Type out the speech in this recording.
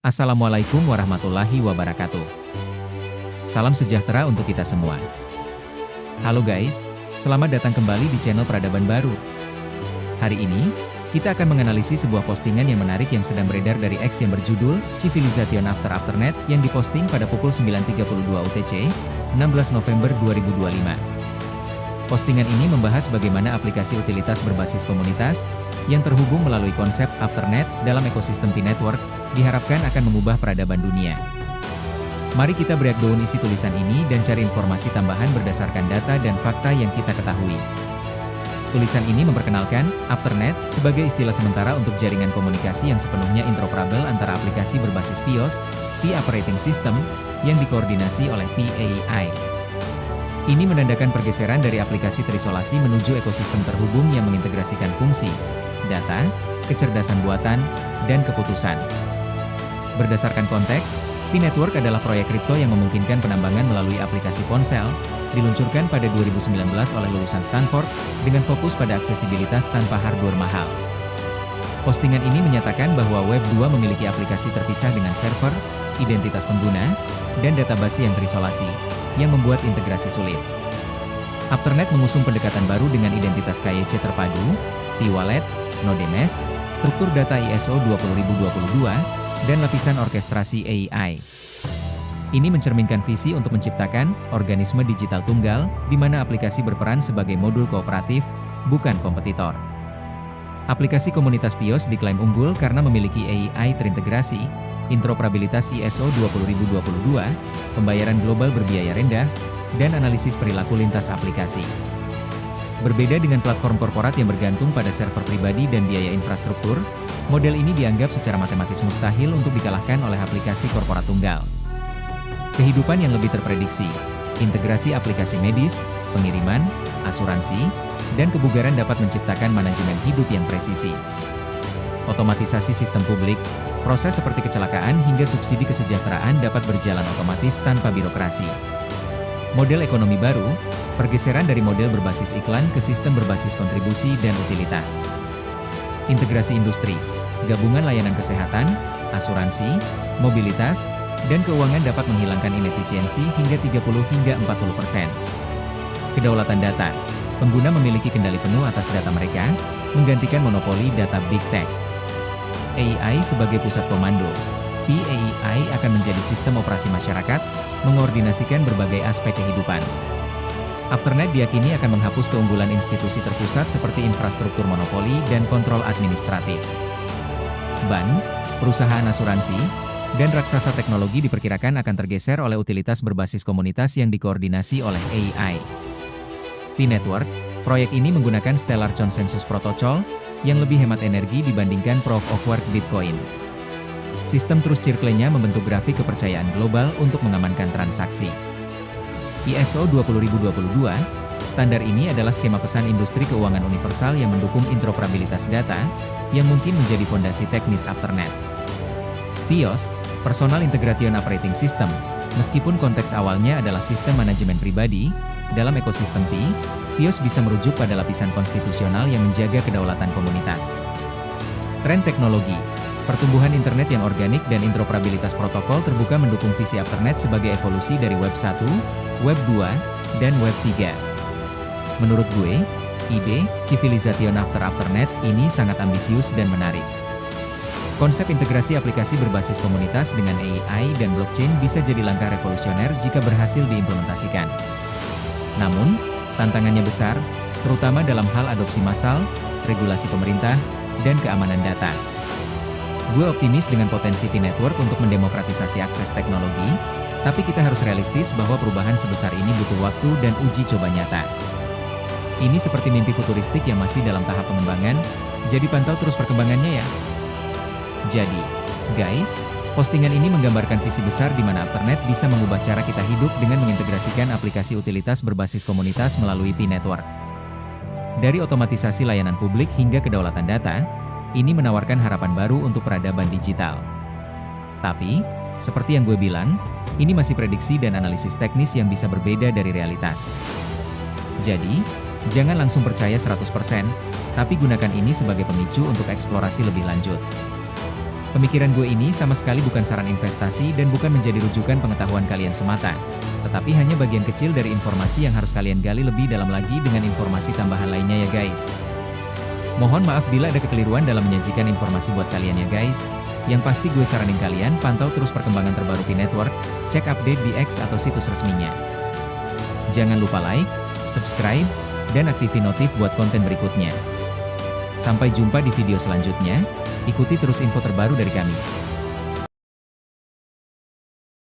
Assalamualaikum warahmatullahi wabarakatuh. Salam sejahtera untuk kita semua. Halo guys, selamat datang kembali di channel Peradaban Baru. Hari ini, kita akan menganalisis sebuah postingan yang menarik yang sedang beredar dari X yang berjudul Civilization After Afternet yang diposting pada pukul 9.32 UTC, 16 November 2025. Postingan ini membahas bagaimana aplikasi utilitas berbasis komunitas yang terhubung melalui konsep Afternet dalam ekosistem P-Network diharapkan akan mengubah peradaban dunia. Mari kita breakdown isi tulisan ini dan cari informasi tambahan berdasarkan data dan fakta yang kita ketahui. Tulisan ini memperkenalkan Afternet sebagai istilah sementara untuk jaringan komunikasi yang sepenuhnya interoperabel antara aplikasi berbasis BIOS, P Operating System, yang dikoordinasi oleh PAI. Ini menandakan pergeseran dari aplikasi terisolasi menuju ekosistem terhubung yang mengintegrasikan fungsi, data, kecerdasan buatan, dan keputusan. Berdasarkan konteks, P-Network adalah proyek kripto yang memungkinkan penambangan melalui aplikasi ponsel, diluncurkan pada 2019 oleh lulusan Stanford, dengan fokus pada aksesibilitas tanpa hardware mahal. Postingan ini menyatakan bahwa Web 2 memiliki aplikasi terpisah dengan server, identitas pengguna, dan database yang terisolasi, yang membuat integrasi sulit. Afternet mengusung pendekatan baru dengan identitas KYC terpadu, P-Wallet, Node Mesh, struktur data ISO 20022, dan lapisan orkestrasi AI. Ini mencerminkan visi untuk menciptakan organisme digital tunggal, di mana aplikasi berperan sebagai modul kooperatif, bukan kompetitor. Aplikasi komunitas BIOS diklaim unggul karena memiliki AI terintegrasi, interoperabilitas ISO 20022, pembayaran global berbiaya rendah, dan analisis perilaku lintas aplikasi. Berbeda dengan platform korporat yang bergantung pada server pribadi dan biaya infrastruktur, model ini dianggap secara matematis mustahil untuk dikalahkan oleh aplikasi korporat tunggal. Kehidupan yang lebih terprediksi, integrasi aplikasi medis, pengiriman, asuransi, dan kebugaran dapat menciptakan manajemen hidup yang presisi. Otomatisasi sistem publik, proses seperti kecelakaan hingga subsidi kesejahteraan dapat berjalan otomatis tanpa birokrasi. Model ekonomi baru, pergeseran dari model berbasis iklan ke sistem berbasis kontribusi dan utilitas. Integrasi industri, gabungan layanan kesehatan, asuransi, mobilitas, dan keuangan dapat menghilangkan inefisiensi hingga 30–40%. Kedaulatan data, pengguna memiliki kendali penuh atas data mereka, menggantikan monopoli data Big Tech. AI sebagai pusat komando, PAI akan menjadi sistem operasi masyarakat, mengordinasikan berbagai aspek kehidupan. Afternet diyakini akan menghapus keunggulan institusi terpusat seperti infrastruktur monopoli dan kontrol administratif. Bank, perusahaan asuransi, dan raksasa teknologi diperkirakan akan tergeser oleh utilitas berbasis komunitas yang dikoordinasi oleh AI. P-Network, proyek ini menggunakan Stellar Consensus Protocol, yang lebih hemat energi dibandingkan Proof of Work Bitcoin. Sistem Trust Circle-nya membentuk grafik kepercayaan global untuk mengamankan transaksi. ISO 20022, standar ini adalah skema pesan industri keuangan universal yang mendukung interoperabilitas data, yang mungkin menjadi fondasi teknis Afternet. BIOS, Personal Integration Operating System, meskipun konteks awalnya adalah sistem manajemen pribadi, dalam ekosistem BIOS bisa merujuk pada lapisan konstitusional yang menjaga kedaulatan komunitas. Tren teknologi, pertumbuhan internet yang organik dan interoperabilitas protokol terbuka mendukung visi Afternet sebagai evolusi dari Web 1, Web 2, dan Web 3. Menurut gue, ide Civilization After Afternet ini sangat ambisius dan menarik. Konsep integrasi aplikasi berbasis komunitas dengan AI dan blockchain bisa jadi langkah revolusioner jika berhasil diimplementasikan. Namun, tantangannya besar, terutama dalam hal adopsi massal, regulasi pemerintah, dan keamanan data. Gue optimis dengan potensi P-Network untuk mendemokratisasi akses teknologi, tapi kita harus realistis bahwa perubahan sebesar ini butuh waktu dan uji coba nyata. Ini seperti mimpi futuristik yang masih dalam tahap pengembangan, jadi pantau terus perkembangannya ya. Jadi, guys, postingan ini menggambarkan visi besar di mana Afternet bisa mengubah cara kita hidup dengan mengintegrasikan aplikasi utilitas berbasis komunitas melalui P-Network. Dari otomatisasi layanan publik hingga kedaulatan data, ini menawarkan harapan baru untuk peradaban digital. Tapi, seperti yang gue bilang, ini masih prediksi dan analisis teknis yang bisa berbeda dari realitas. Jadi, jangan langsung percaya 100%, tapi gunakan ini sebagai pemicu untuk eksplorasi lebih lanjut. Pemikiran gue ini sama sekali bukan saran investasi dan bukan menjadi rujukan pengetahuan kalian semata, tetapi hanya bagian kecil dari informasi yang harus kalian gali lebih dalam lagi dengan informasi tambahan lainnya ya guys. Mohon maaf bila ada kekeliruan dalam menyajikan informasi buat kalian ya guys. Yang pasti gue saranin kalian pantau terus perkembangan terbaru Pi Network, cek update di X atau situs resminya. Jangan lupa like, subscribe, dan aktifin notif buat konten berikutnya. Sampai jumpa di video selanjutnya, ikuti terus info terbaru dari kami.